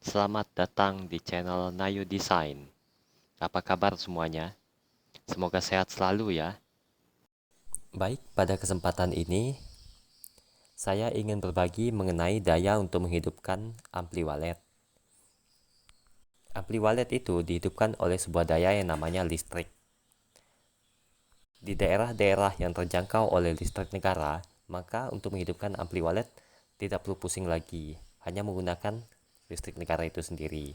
Selamat datang di channel Nayu Design. Apa kabar semuanya? Semoga sehat selalu ya. Baik, pada kesempatan ini saya ingin berbagi mengenai daya untuk menghidupkan ampli walet. Ampli walet itu dihidupkan oleh sebuah daya yang namanya listrik. Di daerah-daerah yang terjangkau oleh listrik negara, maka untuk menghidupkan ampli walet tidak perlu pusing lagi, hanya menggunakan listrik negara itu sendiri.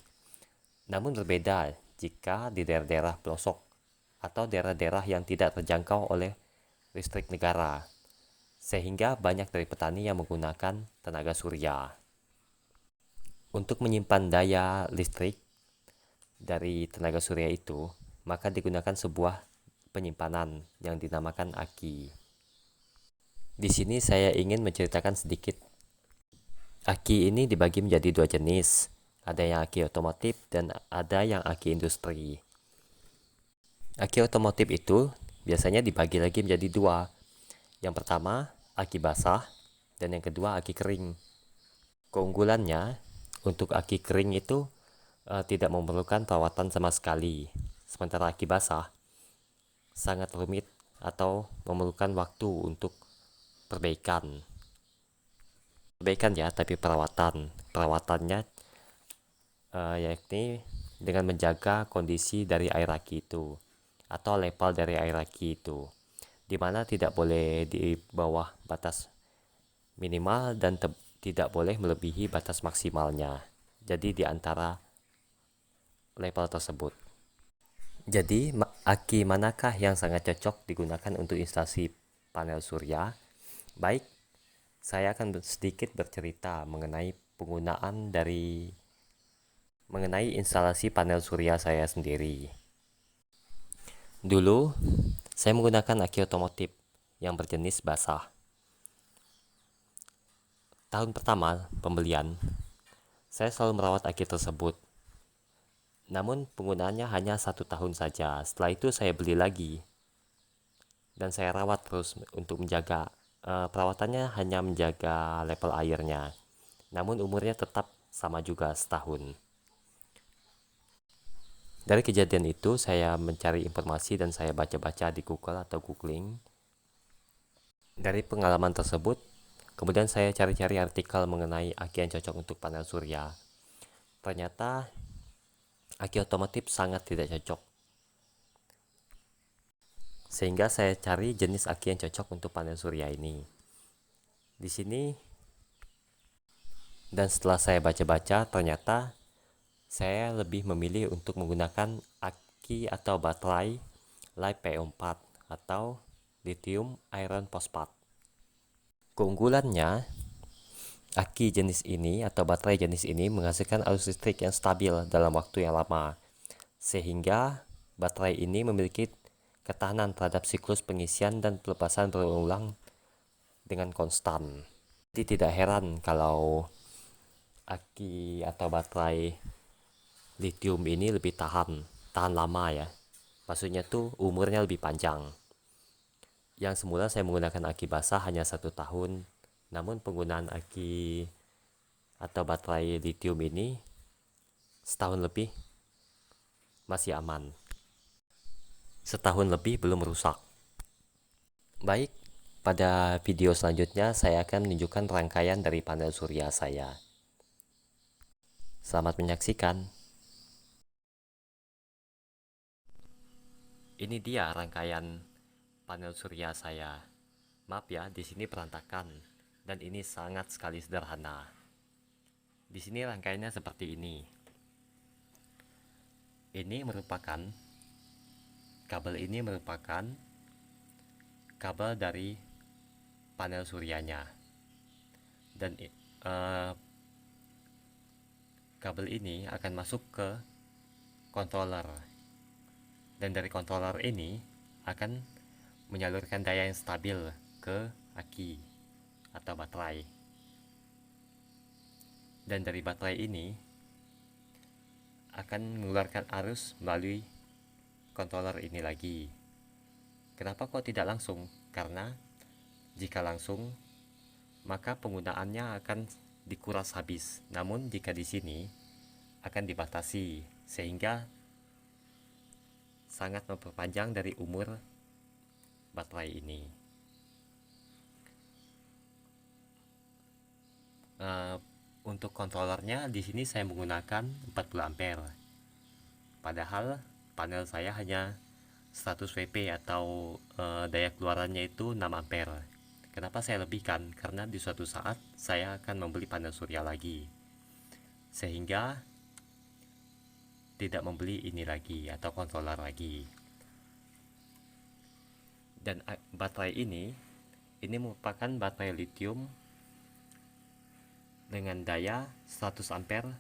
Namun berbeda jika di daerah-daerah pelosok atau daerah-daerah yang tidak terjangkau oleh listrik negara, sehingga banyak dari petani yang menggunakan tenaga surya. Untuk menyimpan daya listrik dari tenaga surya itu, maka digunakan sebuah penyimpanan yang dinamakan aki. Di sini saya ingin menceritakan sedikit. Aki ini dibagi menjadi dua jenis. Ada yang aki otomotif dan ada yang aki industri. Aki otomotif itu biasanya dibagi lagi menjadi dua. Yang pertama, aki basah dan yang kedua aki kering. Keunggulannya, untuk aki kering itu tidak memerlukan perawatan sama sekali. Sementara aki basah sangat rumit atau memerlukan waktu untuk perbaikan. Perbaikan ya, tapi perawatan. Perawatannya yakni dengan menjaga kondisi dari air aki itu atau level dari air aki itu, di mana tidak boleh di bawah batas minimal dan tidak boleh melebihi batas maksimalnya. Jadi di antara level tersebut. Jadi aki manakah yang sangat cocok digunakan untuk instalasi panel surya? Baik, saya akan sedikit bercerita mengenai instalasi panel surya saya sendiri. Dulu, saya menggunakan aki otomotif yang berjenis basah. Tahun pertama pembelian, saya selalu merawat aki tersebut. Namun penggunaannya hanya 1 tahun saja. Setelah itu saya beli lagi dan saya rawat terus untuk menjaga. Perawatannya hanya menjaga level airnya. Namun umurnya tetap sama juga setahun. Dari kejadian itu saya mencari informasi dan saya baca-baca di Google atau googling. Dari pengalaman tersebut, kemudian saya cari-cari artikel mengenai aki yang cocok untuk panel surya. Ternyata aki otomotif sangat tidak cocok. Sehingga saya cari jenis aki yang cocok untuk panel surya ini. Di sini dan setelah saya baca-baca, ternyata saya lebih memilih untuk menggunakan aki atau baterai LiPo4 atau lithium iron phosphate. Keunggulannya, aki jenis ini atau baterai jenis ini menghasilkan arus listrik yang stabil dalam waktu yang lama, sehingga baterai ini memiliki ketahanan terhadap siklus pengisian dan pelepasan berulang dengan konstan. Jadi tidak heran kalau aki atau baterai lithium ini lebih tahan lama ya. Maksudnya tuh umurnya lebih panjang. Yang semula saya menggunakan aki basah hanya 1 tahun, namun penggunaan aki atau baterai lithium ini setahun lebih masih aman. Setahun lebih belum rusak. Baik, pada video selanjutnya saya akan menunjukkan rangkaian dari panel surya saya. Selamat menyaksikan. Ini dia rangkaian panel surya saya. Maaf ya, di sini berantakan dan ini sangat sekali sederhana. Di sini rangkaiannya seperti ini. Kabel ini merupakan kabel dari panel suryanya. Dan kabel ini akan masuk ke controller. Dan dari controller ini akan menyalurkan daya yang stabil ke aki atau baterai. Dan dari baterai ini akan mengeluarkan arus melalui controller ini lagi. Kenapa kok tidak langsung? Karena jika langsung maka penggunaannya akan dikuras habis. Namun jika di sini akan dibatasi, sehingga sangat memperpanjang dari umur baterai ini. Untuk kontrolernya di sini saya menggunakan 40 ampere. Padahal panel saya hanya 100 Vp atau daya keluarannya itu 6 ampere. Kenapa saya lebihkan? Karena di suatu saat saya akan membeli panel surya lagi, sehingga tidak membeli ini lagi atau controller lagi. Dan baterai ini merupakan baterai lithium dengan daya 100 ampere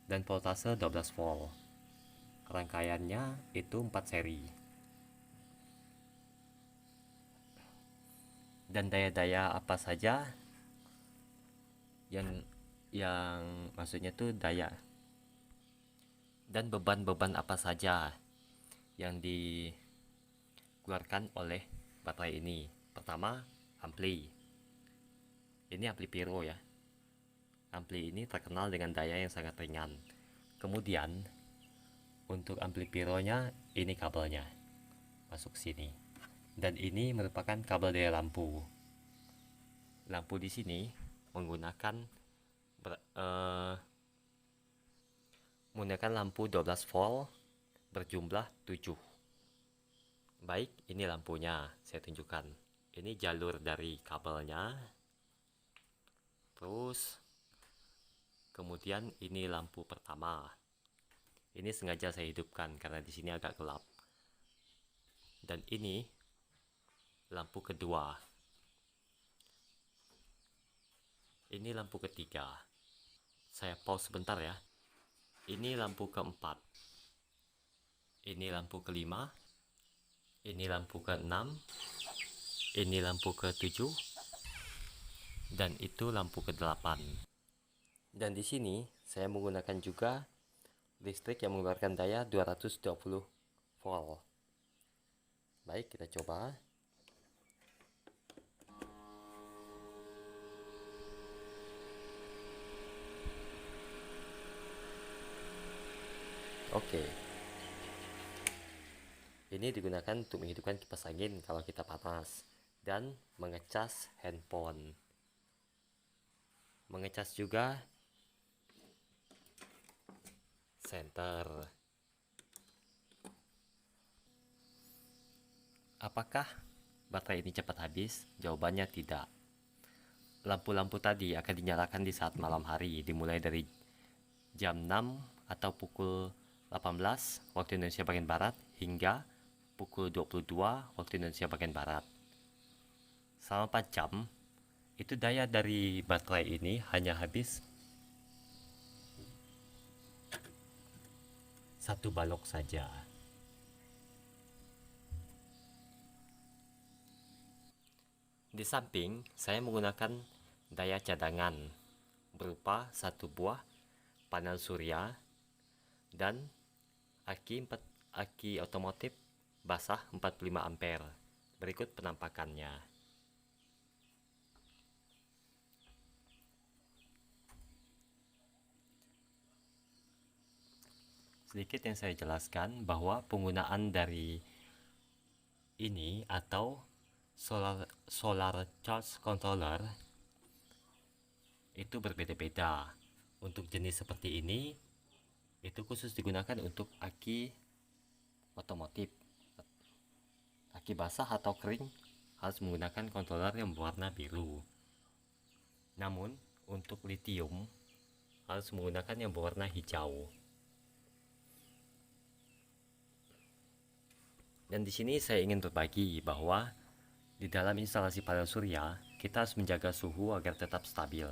dan voltase 12 volt. Rangkaiannya itu 4 seri. Dan daya-daya apa saja yang maksudnya tuh daya dan beban-beban apa saja yang dikeluarkan oleh baterai ini. Pertama, ampli. Ini ampli pyro ya. Ampli ini terkenal dengan daya yang sangat ringan. Kemudian untuk ampli pyronya ini kabelnya masuk sini. Dan ini merupakan kabel daya lampu. Lampu di sini menggunakan lampu 12 volt berjumlah 7. Baik, ini lampunya saya tunjukkan. Ini jalur dari kabelnya. Terus kemudian ini lampu pertama. Ini sengaja saya hidupkan karena di sini agak gelap. Dan ini lampu kedua. Ini lampu ketiga. Saya pause sebentar ya. Ini lampu keempat. Ini lampu kelima. Ini lampu keenam. Ini lampu ketujuh. Dan itu lampu ke-8. Dan di sini saya menggunakan juga listrik yang mengeluarkan daya 220 volt. Baik, kita coba. Oke. Ini digunakan untuk menghidupkan kipas angin kalau kita panas dan mengecas handphone. Mengecas juga senter. Apakah baterai ini cepat habis? Jawabannya tidak. Lampu-lampu tadi akan dinyalakan di saat malam hari, dimulai dari jam 6 atau pukul 18 waktu Indonesia bagian Barat hingga pukul 22 waktu Indonesia bagian Barat. Selama 4 jam, itu daya dari baterai ini hanya habis 1 balok saja. Di samping, saya menggunakan daya cadangan berupa 1 buah panel surya dan aki otomotif basah 45 ampere. Berikut penampakannya. Sedikit yang saya jelaskan bahwa penggunaan dari ini atau solar charge controller itu berbeda-beda. Untuk jenis seperti ini itu khusus digunakan untuk aki otomotif. Aki basah atau kering harus menggunakan controller yang berwarna biru. Namun untuk lithium harus menggunakan yang berwarna hijau. Dan di sini saya ingin berbagi bahwa di dalam instalasi panel surya kita harus menjaga suhu agar tetap stabil.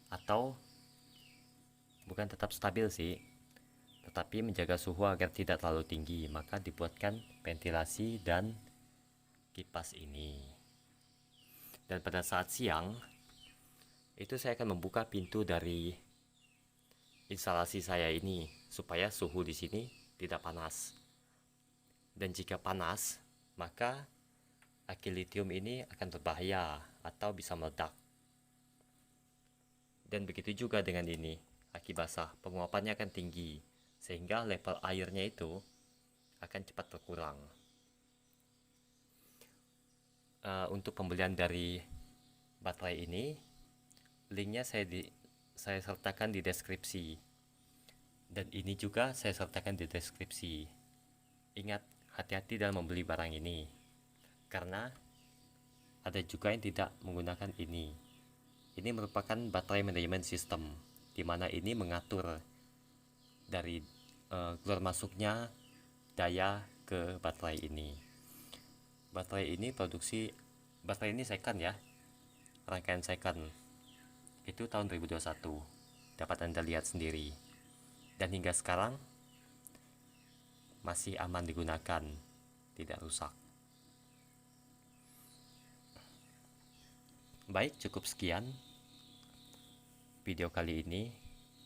Atau bukan tetap stabil sih, tetapi menjaga suhu agar tidak terlalu tinggi, maka dibuatkan ventilasi dan kipas ini. Dan pada saat siang itu saya akan membuka pintu dari instalasi saya ini supaya suhu di sini tidak panas. Dan jika panas, maka aki lithium ini akan berbahaya atau bisa meledak. Dan begitu juga dengan ini. aki basah, penguapannya akan tinggi, sehingga level airnya itu akan cepat berkurang. Untuk pembelian dari baterai ini, linknya saya sertakan di deskripsi, dan ini juga saya sertakan di deskripsi. Ingat, hati-hati dalam membeli barang ini, karena ada juga yang tidak menggunakan ini. Ini merupakan baterai manajemen sistem, di mana ini mengatur dari keluar masuknya daya ke baterai ini. Baterai ini second ya, rangkaian second. Itu tahun 2021. Dapat Anda lihat sendiri. Dan hingga sekarang masih aman digunakan, tidak rusak. Baik, cukup sekian video kali ini.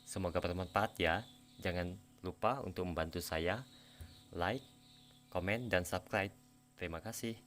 Semoga bermanfaat ya. Jangan lupa untuk membantu saya like, komen, dan subscribe. Terima kasih.